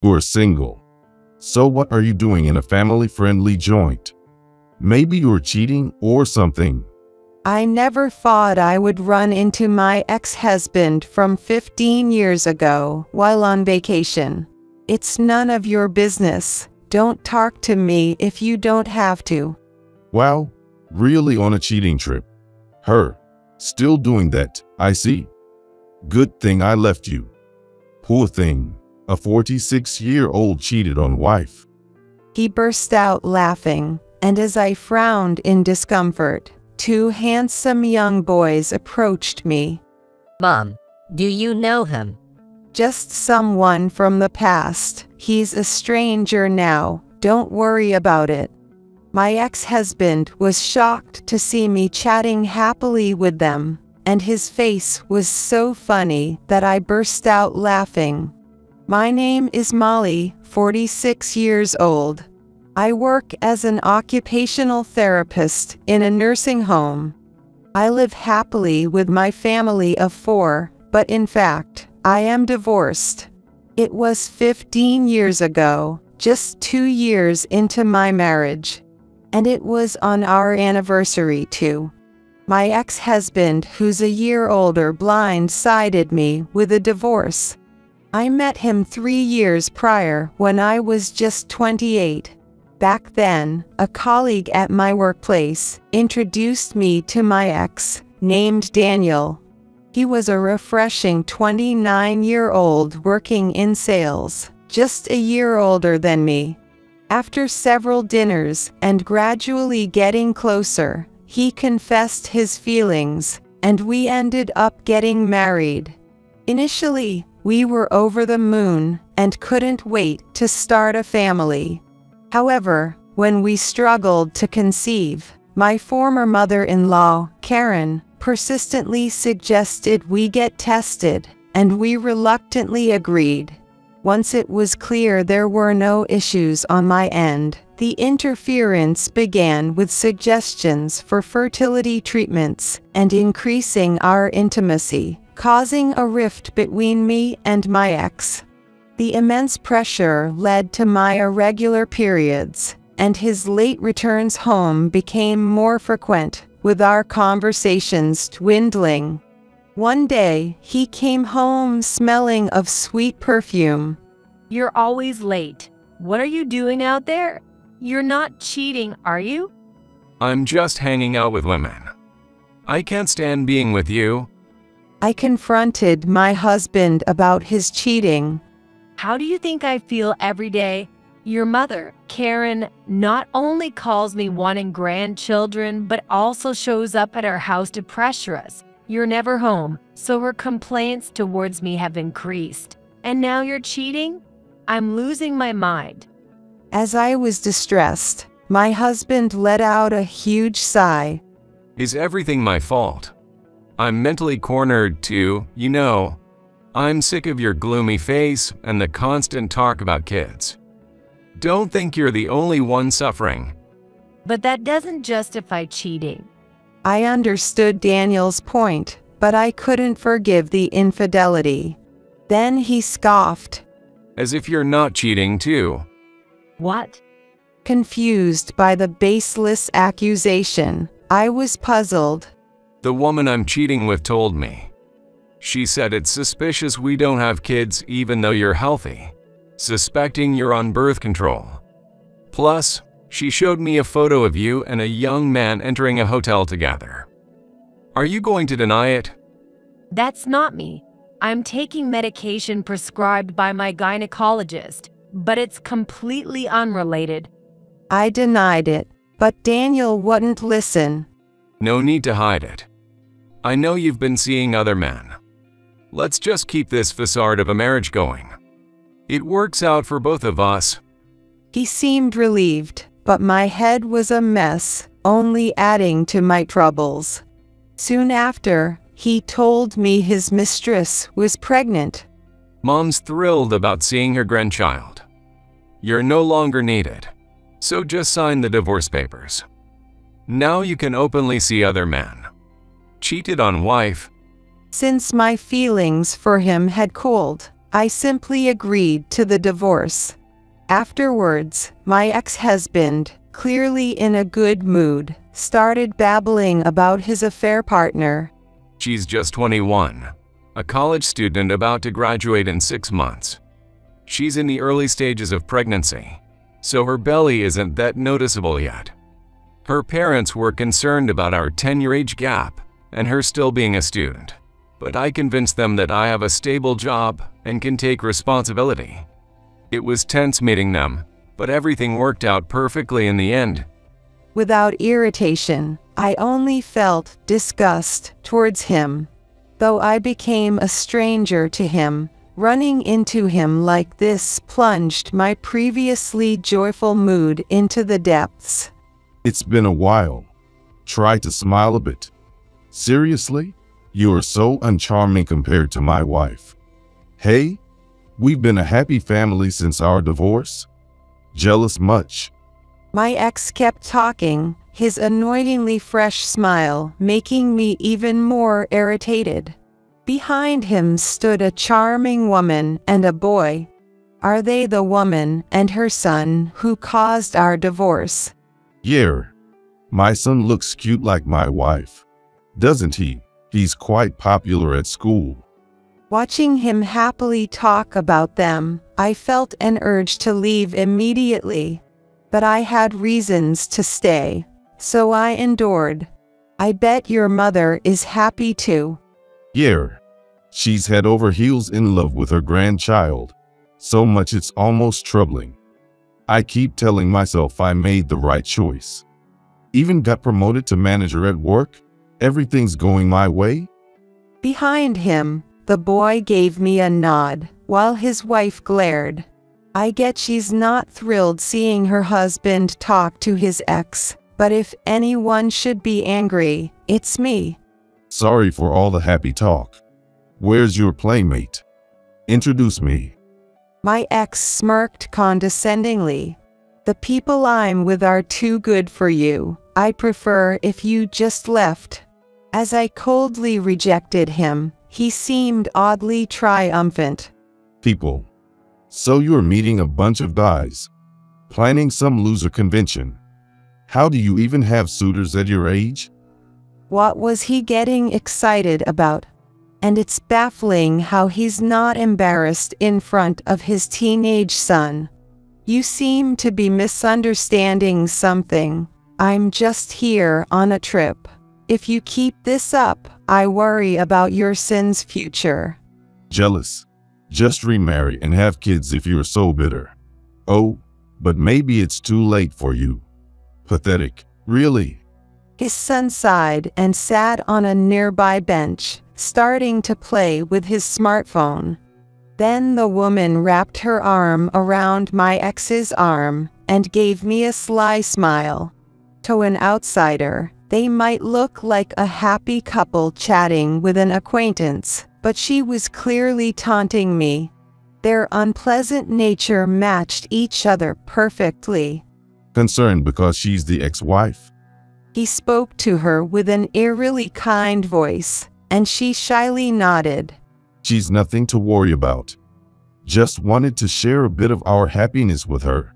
You're single. So what are you doing in a family-friendly joint? Maybe you're cheating or something. I never thought I would run into my ex-husband from 15 years ago while on vacation. It's none of your business. Don't talk to me if you don't have to. Wow, really on a cheating trip? Her. Still doing that, I see. Good thing I left you. Poor thing. A 46-year-old cheated on wife. He burst out laughing, and as I frowned in discomfort, two handsome young boys approached me. Mom, do you know him? Just someone from the past. He's a stranger now. Don't worry about it. My ex-husband was shocked to see me chatting happily with them, and his face was so funny that I burst out laughing. My name is Molly, 46 years old. I work as an occupational therapist in a nursing home. I live happily with my family of 4, but in fact, I am divorced. It was 15 years ago, just 2 years into my marriage. And it was on our anniversary too. My ex-husband, who's a year older, blindsided me with a divorce. I met him 3 years prior when I was just 28. Back then, a colleague at my workplace introduced me to my ex, named Daniel. He was a refreshing 29-year-old working in sales, just a year older than me. After several dinners and gradually getting closer, he confessed his feelings, and we ended up getting married. Initially, we were over the moon and couldn't wait to start a family. However, when we struggled to conceive, my former mother-in-law, Karen, persistently suggested we get tested, and we reluctantly agreed. Once it was clear there were no issues on my end, the interference began with suggestions for fertility treatments and increasing our intimacy, causing a rift between me and my ex. The immense pressure led to my irregular periods, and his late returns home became more frequent, with our conversations dwindling. One day, he came home smelling of sweet perfume. You're always late. What are you doing out there? You're not cheating, are you? I'm just hanging out with women. I can't stand being with you. I confronted my husband about his cheating. How do you think I feel every day? Your mother, Karen, not only calls me wanting grandchildren, but also shows up at our house to pressure us. You're never home, so her complaints towards me have increased. And now you're cheating? I'm losing my mind. As I was distressed, my husband let out a huge sigh. Is everything my fault? I'm mentally cornered too, you know. I'm sick of your gloomy face and the constant talk about kids. Don't think you're the only one suffering. But that doesn't justify cheating. I understood Daniel's point, but I couldn't forgive the infidelity. Then he scoffed. As if you're not cheating too. What? Confused by the baseless accusation, I was puzzled. The woman I'm cheating with told me. She said it's suspicious we don't have kids even though you're healthy, suspecting you're on birth control. Plus, she showed me a photo of you and a young man entering a hotel together. Are you going to deny it? That's not me. I'm taking medication prescribed by my gynecologist, but it's completely unrelated. I denied it, but Daniel wouldn't listen. No need to hide it. I know you've been seeing other men. Let's just keep this facade of a marriage going. It works out for both of us. He seemed relieved, but my head was a mess, only adding to my troubles. Soon after, he told me his mistress was pregnant. Mom's thrilled about seeing her grandchild. You're no longer needed, so just sign the divorce papers. Now you can openly see other men. Cheated on wife. Since my feelings for him had cooled, I simply agreed to the divorce. Afterwards, my ex-husband, clearly in a good mood, started babbling about his affair partner. She's just 21, a college student about to graduate in 6 months. She's in the early stages of pregnancy, so her belly isn't that noticeable yet. Her parents were concerned about our 10-year age gap and her still being a student, but I convinced them that I have a stable job and can take responsibility. It was tense meeting them, but everything worked out perfectly in the end. Without irritation, I only felt disgust towards him. Though I became a stranger to him, running into him like this plunged my previously joyful mood into the depths. It's been a while. Try to smile a bit. Seriously? You are so uncharming compared to my wife. Hey, we've been a happy family since our divorce. Jealous much? My ex kept talking, his annoyingly fresh smile making me even more irritated. Behind him stood a charming woman and a boy. Are they the woman and her son who caused our divorce? Yeah. My son looks cute like my wife. Doesn't he? He's quite popular at school. Watching him happily talk about them, I felt an urge to leave immediately. But I had reasons to stay, so I endured. I bet your mother is happy too. Yeah. She's head over heels in love with her grandchild. So much it's almost troubling. I keep telling myself I made the right choice. Even got promoted to manager at work. Everything's going my way. Behind him, the boy gave me a nod, while his wife glared. I get she's not thrilled seeing her husband talk to his ex, but if anyone should be angry, it's me. Sorry for all the happy talk. Where's your playmate? Introduce me. My ex smirked condescendingly. The people I'm with are too good for you. I prefer if you just left. As I coldly rejected him, he seemed oddly triumphant. People. So you're meeting a bunch of guys. Planning some loser convention. How do you even have suitors at your age? What was he getting excited about? And it's baffling how he's not embarrassed in front of his teenage son. You seem to be misunderstanding something. I'm just here on a trip. If you keep this up, I worry about your son's future. Jealous. Just remarry and have kids if you're so bitter. Oh, but maybe it's too late for you. Pathetic. Really? His son sighed and sat on a nearby bench, starting to play with his smartphone. Then the woman wrapped her arm around my ex's arm and gave me a sly smile. To an outsider, they might look like a happy couple chatting with an acquaintance, but she was clearly taunting me. Their unpleasant nature matched each other perfectly. Concerned because she's the ex-wife? He spoke to her with an eerily kind voice, and she shyly nodded. She's nothing to worry about. Just wanted to share a bit of our happiness with her.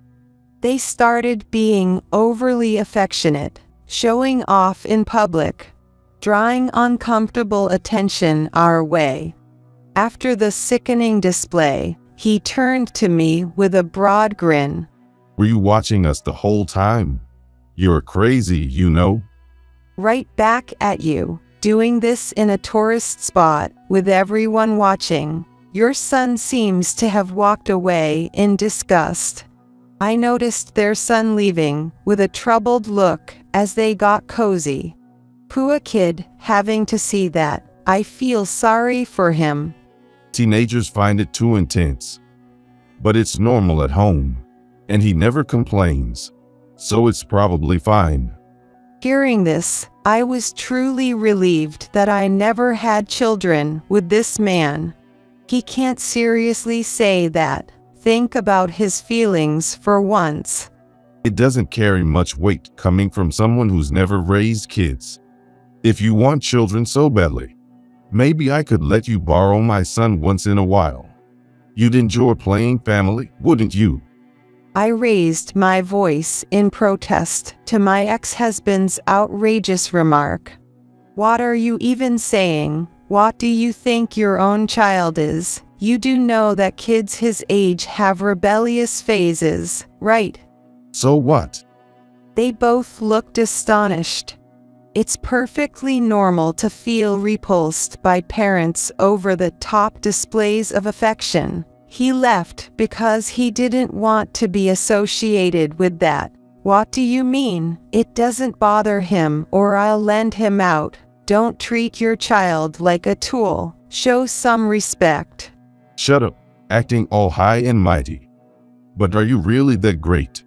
They started being overly affectionate, showing off in public, drawing uncomfortable attention our way. After the sickening display, he turned to me with a broad grin. Were you watching us the whole time? You're crazy, you know. Right back at you, doing this in a tourist spot with everyone watching. Your son seems to have walked away in disgust. I noticed their son leaving with a troubled look as they got cozy. Poor kid having to see that. I feel sorry for him. Teenagers find it too intense. But it's normal at home. And he never complains. So it's probably fine. Hearing this, I was truly relieved that I never had children with this man. He can't seriously say that. Think about his feelings for once. It doesn't carry much weight coming from someone who's never raised kids. If you want children so badly, maybe I could let you borrow my son once in a while. You'd enjoy playing family, wouldn't you? I raised my voice in protest to my ex-husband's outrageous remark. What are you even saying? What do you think your own child is? You do know that kids his age have rebellious phases, right? So what? They both looked astonished. It's perfectly normal to feel repulsed by parents' over-the-top displays of affection. He left because he didn't want to be associated with that. What do you mean? It doesn't bother him, or I'll lend him out. Don't treat your child like a tool. Show some respect. Shut up, acting all high and mighty. But are you really that great?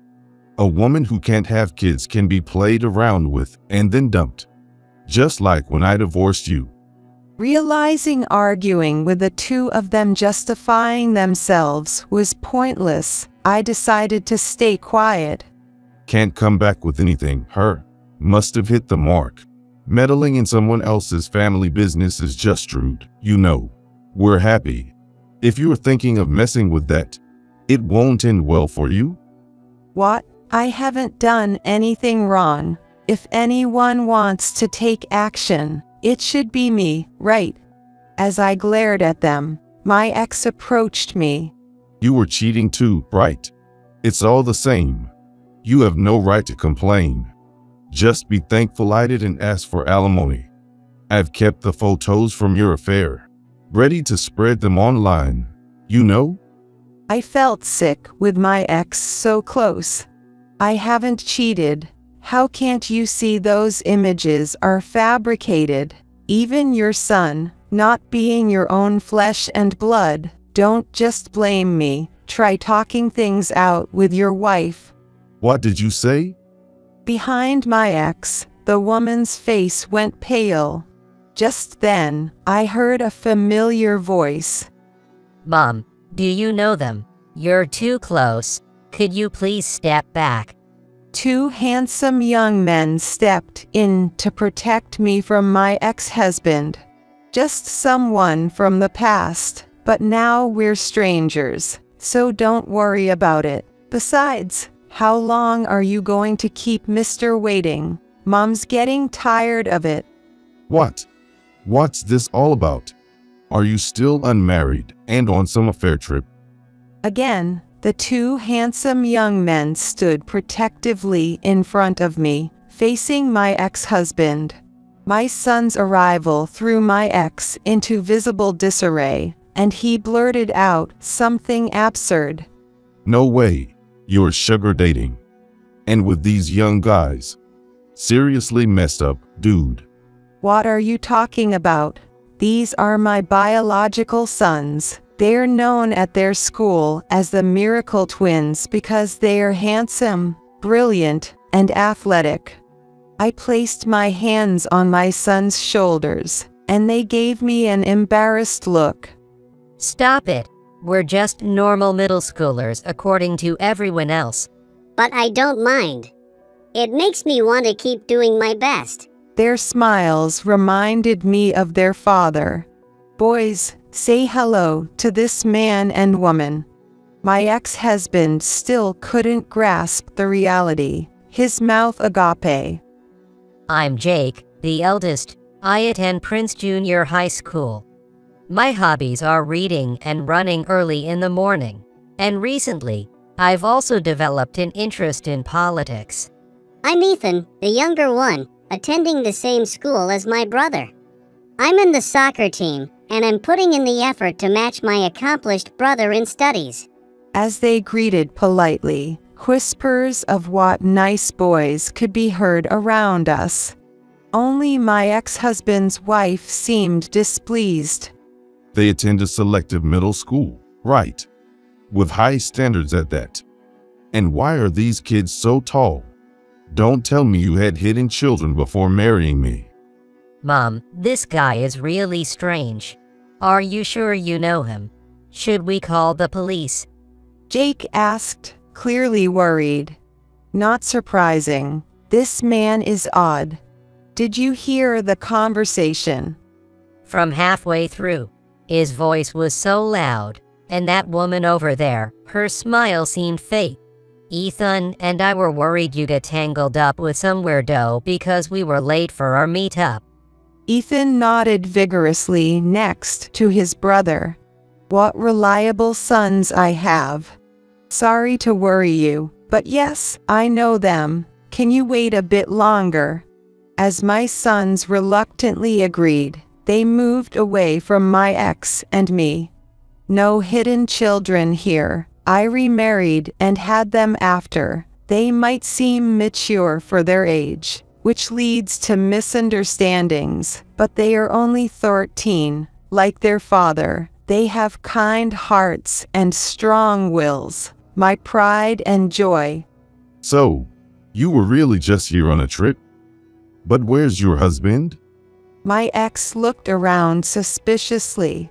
A woman who can't have kids can be played around with and then dumped. Just like when I divorced you. Realizing arguing with the two of them justifying themselves was pointless, I decided to stay quiet. Can't come back with anything, her. Must have hit the mark. Meddling in someone else's family business is just rude. You know, we're happy. If you're thinking of messing with that, it won't end well for you. What? I haven't done anything wrong. If anyone wants to take action, it should be me, right? As I glared at them, my ex approached me. You were cheating too, right? It's all the same. You have no right to complain. Just be thankful I didn't ask for alimony. I've kept the photos from your affair, ready to spread them online, you know? I felt sick with my ex so close. I haven't cheated. How can't you see those images are fabricated? Even your son, not being your own flesh and blood. Don't just blame me. Try talking things out with your wife. What did you say? Behind my ex, the woman's face went pale. Just then, I heard a familiar voice. Mom, do you know them? You're too close. Could you please step back? Two handsome young men stepped in to protect me from my ex-husband. Just someone from the past, but now we're strangers, so don't worry about it. Besides, how long are you going to keep Mr. waiting? Mom's getting tired of it. What? What's this all about? Are you still unmarried and on some affair trip? Again, the two handsome young men stood protectively in front of me, facing my ex-husband. My son's arrival threw my ex into visible disarray, and he blurted out something absurd. No way. You're sugar dating. And with these young guys. Seriously messed up, dude. What are you talking about? These are my biological sons. They're known at their school as the Miracle Twins because they are handsome, brilliant, and athletic. I placed my hands on my son's shoulders, and they gave me an embarrassed look. Stop it. We're just normal middle schoolers according to everyone else. But I don't mind. It makes me want to keep doing my best. Their smiles reminded me of their father. Boys, say hello to this man and woman. My ex-husband still couldn't grasp the reality, his mouth agape. I'm Jake, the eldest. I attend Prince Junior High School. My hobbies are reading and running early in the morning. And recently, I've also developed an interest in politics. I'm Ethan, the younger one, attending the same school as my brother. I'm in the soccer team, and I'm putting in the effort to match my accomplished brother in studies. As they greeted politely, whispers of what nice boys could be heard around us. Only my ex-husband's wife seemed displeased. They attend a selective middle school, right? With high standards at that. And why are these kids so tall? Don't tell me you had hidden children before marrying me. Mom, this guy is really strange. Are you sure you know him? Should we call the police? Jake asked, clearly worried. Not surprising. This man is odd. Did you hear the conversation? From halfway through, his voice was so loud, And that woman over there, her smile seemed fake. Ethan and I were worried you get tangled up with some weirdo because we were late for our meetup. Ethan nodded vigorously next to his brother. What reliable sons I have. Sorry to worry you, but yes, I know them. Can you wait a bit longer? As my sons reluctantly agreed, they moved away from my ex and me. No hidden children here. I remarried and had them after. They might seem mature for their age, which leads to misunderstandings, but they are only 13. Like their father, they have kind hearts and strong wills. My pride and joy. So, you were really just here on a trip? But where's your husband? My ex looked around suspiciously.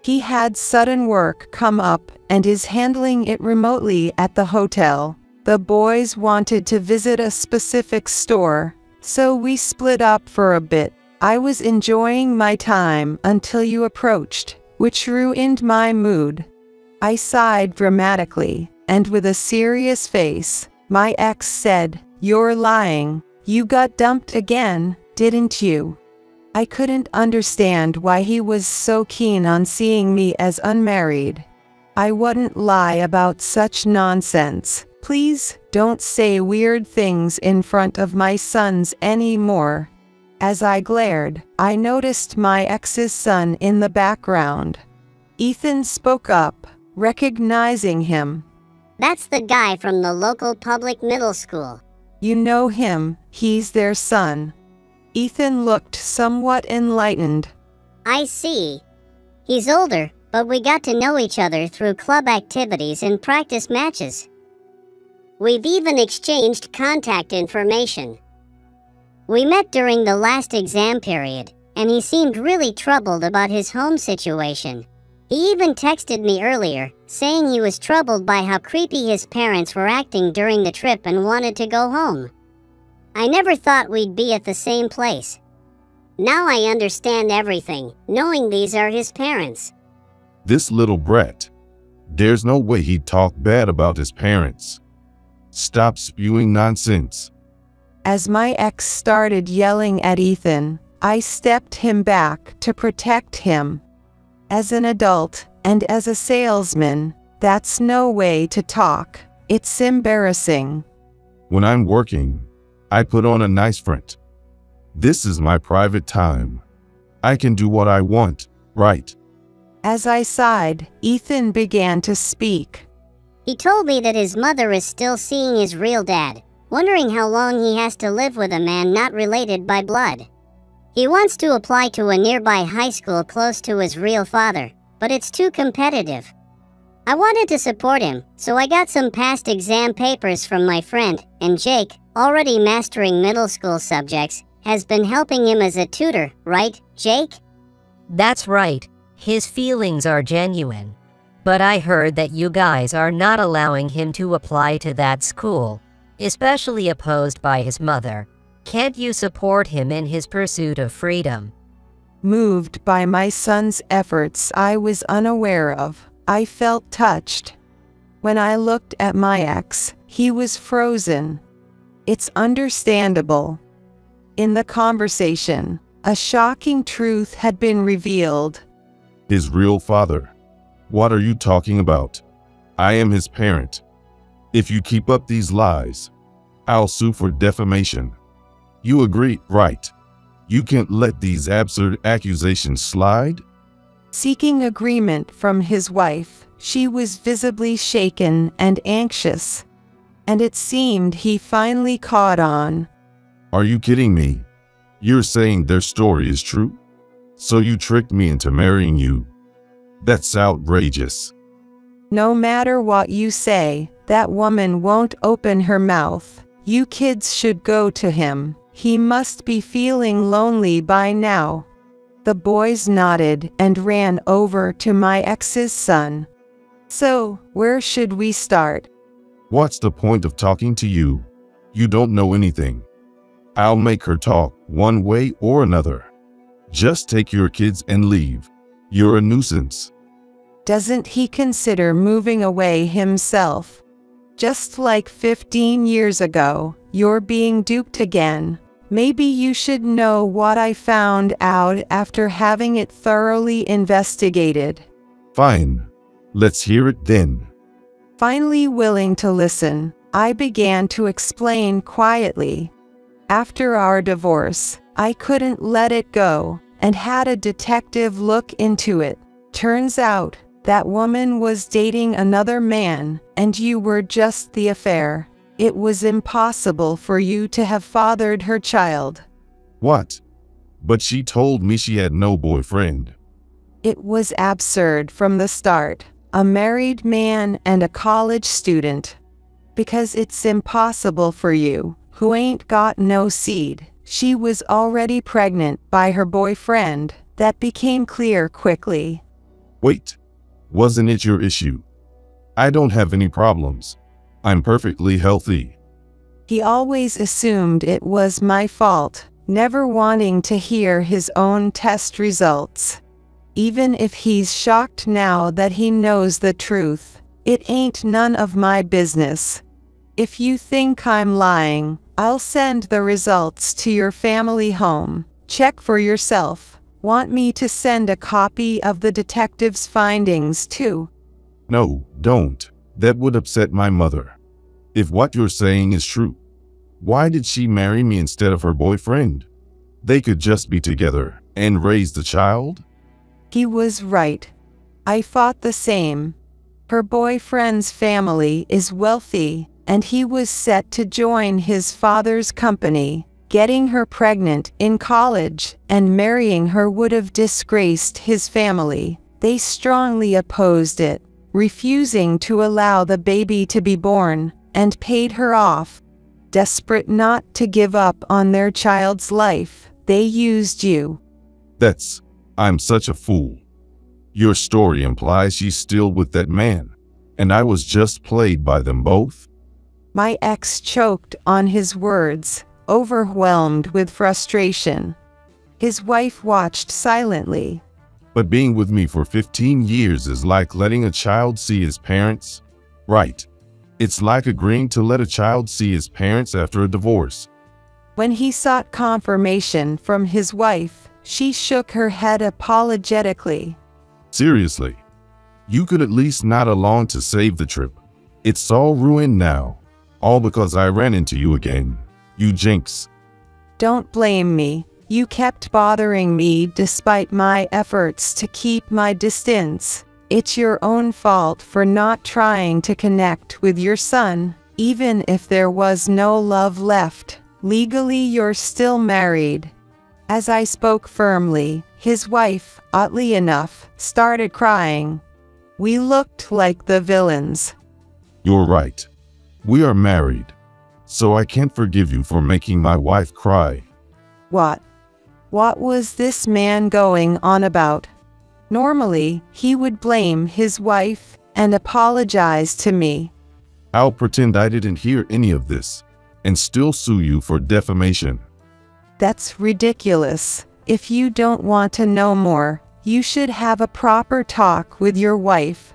He had sudden work come up and is handling it remotely at the hotel. The boys wanted to visit a specific store, so we split up for a bit. I was enjoying my time until you approached, which ruined my mood. I sighed dramatically, and with a serious face, my ex said, "You're lying. You got dumped again, didn't you?" I couldn't understand why he was so keen on seeing me as unmarried. I wouldn't lie about such nonsense. Please don't say weird things in front of my sons anymore. As I glared, I noticed my ex's son in the background. Ethan spoke up, recognizing him. That's the guy from the local public middle school. You know him, he's their son. Ethan looked somewhat enlightened. I see. He's older, but we got to know each other through club activities and practice matches. We've even exchanged contact information. We met during the last exam period, and he seemed really troubled about his home situation. He even texted me earlier, saying he was troubled by how creepy his parents were acting during the trip and wanted to go home. I never thought we'd be at the same place. Now I understand everything, knowing these are his parents. This little brat. There's no way he'd talk bad about his parents. Stop spewing nonsense. As my ex started yelling at Ethan, I stepped him back to protect him. As an adult, and as a salesman, that's no way to talk. It's embarrassing. When I'm working, I put on a nice front. This is my private time. I can do what I want, right? As I sighed, Ethan began to speak. He told me that his mother is still seeing his real dad, wondering how long he has to live with a man not related by blood. He wants to apply to a nearby high school close to his real father, but it's too competitive. I wanted to support him, so I got some past exam papers from my friend, and Jake, already mastering middle school subjects, has been helping him as a tutor, right, Jake? That's right. His feelings are genuine. But I heard that you guys are not allowing him to apply to that school, especially opposed by his mother. Can't you support him in his pursuit of freedom? Moved by my son's efforts I was unaware of, I felt touched. When I looked at my ex, he was frozen. It's understandable. In the conversation, a shocking truth had been revealed. His real father. What are you talking about? I am his parent. If you keep up these lies, I'll sue for defamation. You agree, right? You can't let these absurd accusations slide? Seeking agreement from his wife, she was visibly shaken and anxious. And it seemed he finally caught on. Are you kidding me? You're saying their story is true? So you tricked me into marrying you? That's outrageous. No matter what you say, that woman won't open her mouth. You kids should go to him. He must be feeling lonely by now. The boys nodded and ran over to my ex's son. So, where should we start? What's the point of talking to you? You don't know anything. I'll make her talk one way or another. Just take your kids and leave. You're a nuisance. Doesn't he consider moving away himself? Just like 15 years ago, you're being duped again. Maybe you should know what I found out after having it thoroughly investigated. Fine. Let's hear it then. Finally willing to listen, I began to explain quietly. After our divorce, I couldn't let it go and had a detective look into it. Turns out, that woman was dating another man, and you were just the affair. It was impossible for you to have fathered her child. What? But she told me she had no boyfriend. It was absurd from the start. A married man and a college student. Because it's impossible for you, who ain't got no seed. She was already pregnant by her boyfriend. That became clear quickly. Wait. Wasn't it your issue? I don't have any problems. I'm perfectly healthy. He always assumed it was my fault, never wanting to hear his own test results. Even if he's shocked now that he knows the truth, it ain't none of my business. If you think I'm lying, I'll send the results to your family home. Check for yourself. Want me to send a copy of the detective's findings too? No, don't. That would upset my mother. If what you're saying is true, why did she marry me instead of her boyfriend? They could just be together and raise the child? He was right. I thought the same. Her boyfriend's family is wealthy, and he was set to join his father's company. Getting her pregnant in college and marrying her would have disgraced his family. They strongly opposed it, refusing to allow the baby to be born, and paid her off. Desperate not to give up on their child's life, they used you. I'm such a fool. Your story implies she's still with that man, and I was just played by them both? My ex choked on his words, overwhelmed with frustration. His wife watched silently. But being with me for 15 years is like letting a child see his parents? Right. It's like agreeing to let a child see his parents after a divorce. When he sought confirmation from his wife, she shook her head apologetically. Seriously? You could at least nod along to save the trip. It's all ruined now. All because I ran into you again. You jinx. Don't blame me. You kept bothering me despite my efforts to keep my distance. It's your own fault for not trying to connect with your son, even if there was no love left. Legally, you're still married. As I spoke firmly, his wife, oddly enough, started crying. We looked like the villains. You're right. We are married. So I can't forgive you for making my wife cry. What? What was this man going on about? Normally, he would blame his wife and apologize to me. I'll pretend I didn't hear any of this and still sue you for defamation. That's ridiculous. If you don't want to know more, you should have a proper talk with your wife.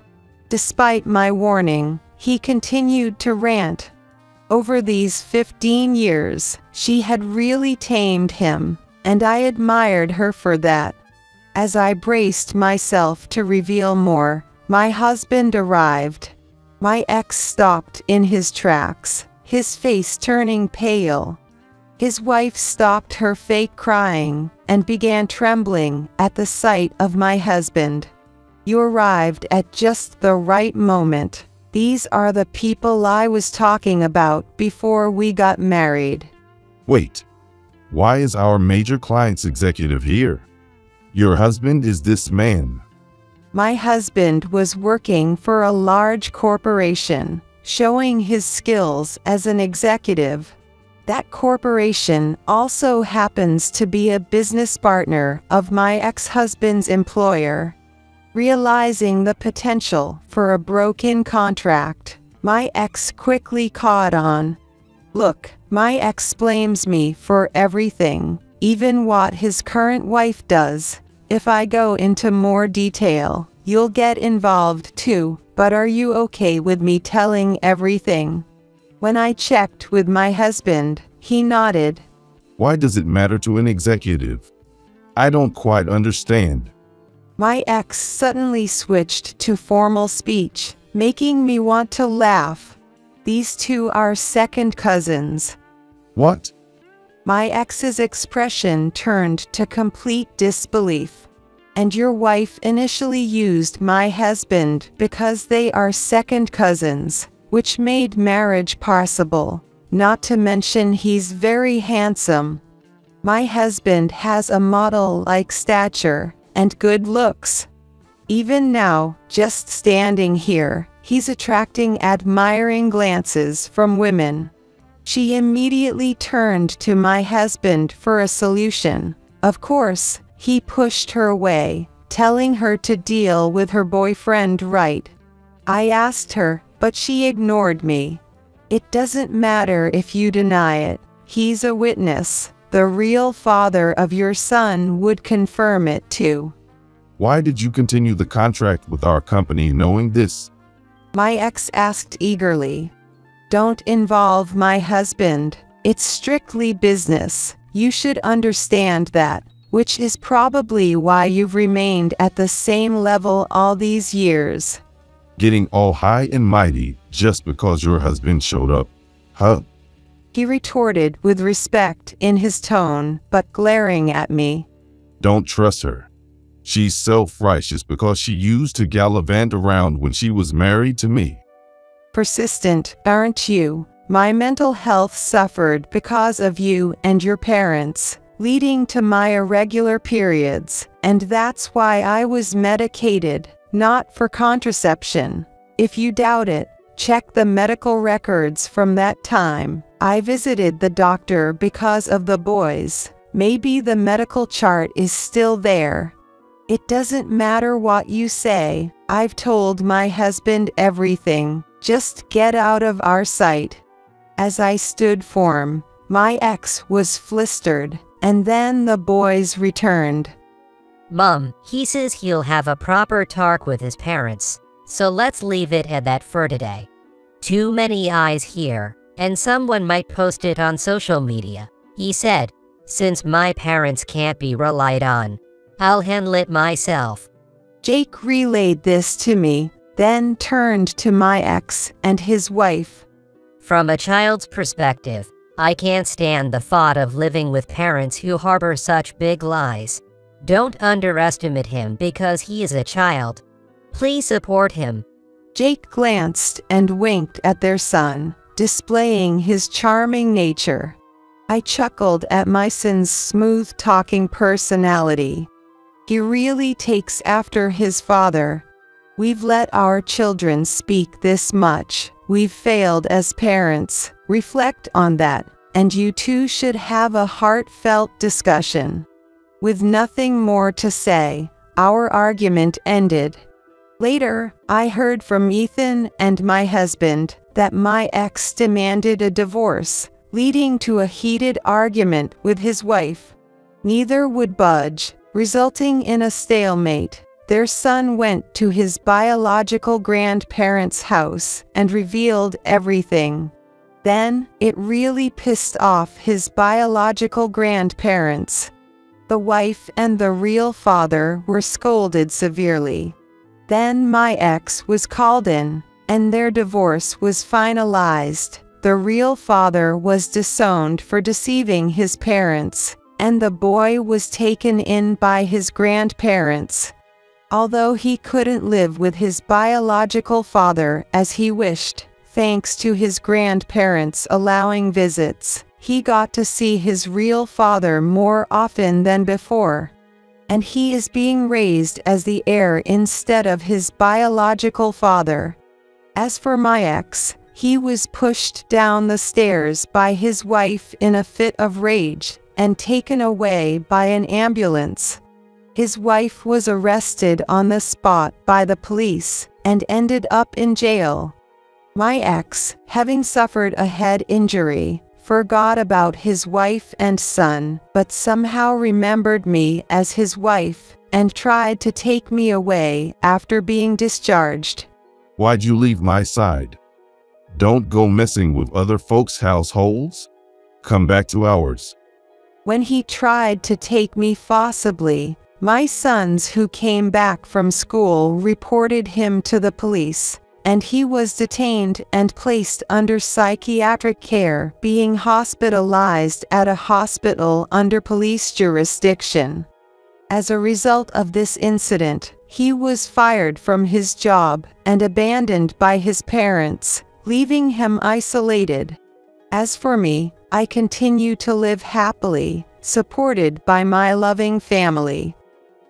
Despite my warning, he continued to rant. Over these 15 years, she had really tamed him, and I admired her for that. As I braced myself to reveal more, my husband arrived. My ex stopped in his tracks, his face turning pale. His wife stopped her fake crying and began trembling at the sight of my husband. You arrived at just the right moment. These are the people I was talking about before we got married. Wait, why is our major client's executive here? Your husband is this man. My husband was working for a large corporation, showing his skills as an executive. That corporation also happens to be a business partner of my ex-husband's employer. Realizing the potential for a broken contract, my ex quickly caught on. Look, my ex blames me for everything, even what his current wife does. If I go into more detail, You'll get involved too, but are you okay with me telling everything? When I checked with my husband, he nodded. Why does it matter to an executive? I don't quite understand. My ex suddenly switched to formal speech, making me want to laugh. These two are second cousins. What? My ex's expression turned to complete disbelief. And your wife initially used my husband because they are second cousins, which made marriage possible. Not to mention he's very handsome. My husband has a model-like stature and good looks. Even now, just standing here, he's attracting admiring glances from women. She immediately turned to my husband for a solution. Of course, he pushed her away, telling her to deal with her boyfriend right. I asked her, but she ignored me. It doesn't matter if you deny it. He's a witness. The real father of your son would confirm it too. Why did you continue the contract with our company knowing this? My ex asked eagerly. Don't involve my husband. It's strictly business. You should understand that, which is probably why you've remained at the same level all these years. Getting all high and mighty just because your husband showed up, huh? He retorted with respect in his tone, but glaring at me. Don't trust her. She's self-righteous because she used to gallivant around when she was married to me. Persistent, aren't you? My mental health suffered because of you and your parents, leading to my irregular periods, and that's why I was medicated, not for contraception. If you doubt it, check the medical records from that time. I visited the doctor because of the boys. Maybe the medical chart is still there. It doesn't matter what you say. I've told my husband everything. Just get out of our sight. As I stood firm, my ex was flustered, and then the boys returned. Mom, he says he'll have a proper talk with his parents, so let's leave it at that for today. Too many eyes here, and someone might post it on social media. He said, since my parents can't be relied on, I'll handle it myself. Jake relayed this to me, then turned to my ex and his wife. From a child's perspective, I can't stand the thought of living with parents who harbor such big lies. Don't underestimate him because he is a child. Please support him. Jake glanced and winked at their son, displaying his charming nature. I chuckled at my son's smooth-talking personality. He really takes after his father. We've let our children speak this much. We've failed as parents. Reflect on that, and you two should have a heartfelt discussion. With nothing more to say, our argument ended. Later, I heard from Ethan and my husband that my ex demanded a divorce, leading to a heated argument with his wife. Neither would budge, resulting in a stalemate. Their son went to his biological grandparents' house and revealed everything. Then, it really pissed off his biological grandparents. The wife and the real father were scolded severely. Then my ex was called in, and their divorce was finalized. The real father was disowned for deceiving his parents, and the boy was taken in by his grandparents. Although he couldn't live with his biological father as he wished, thanks to his grandparents allowing visits, he got to see his real father more often than before. And he is being raised as the heir instead of his biological father. As for my ex, he was pushed down the stairs by his wife in a fit of rage and taken away by an ambulance. His wife was arrested on the spot by the police and ended up in jail. My ex, having suffered a head injury, forgot about his wife and son, but somehow remembered me as his wife, and tried to take me away after being discharged. Why'd you leave my side? Don't go messing with other folks' households. Come back to ours. When he tried to take me forcibly, my sons who came back from school reported him to the police, and he was detained and placed under psychiatric care, being hospitalized at a hospital under police jurisdiction. As a result of this incident, he was fired from his job and abandoned by his parents, leaving him isolated. As for me, I continue to live happily, supported by my loving family.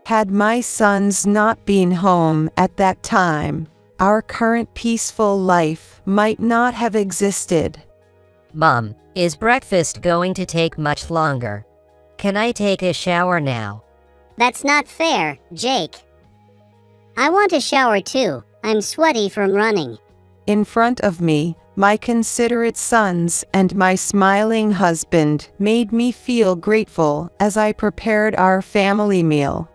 Had my sons not been home at that time, our current peaceful life might not have existed. Mom, is breakfast going to take much longer? Can I take a shower now? That's not fair, Jake. I want a shower too. I'm sweaty from running. In front of me, my considerate sons and my smiling husband made me feel grateful as I prepared our family meal.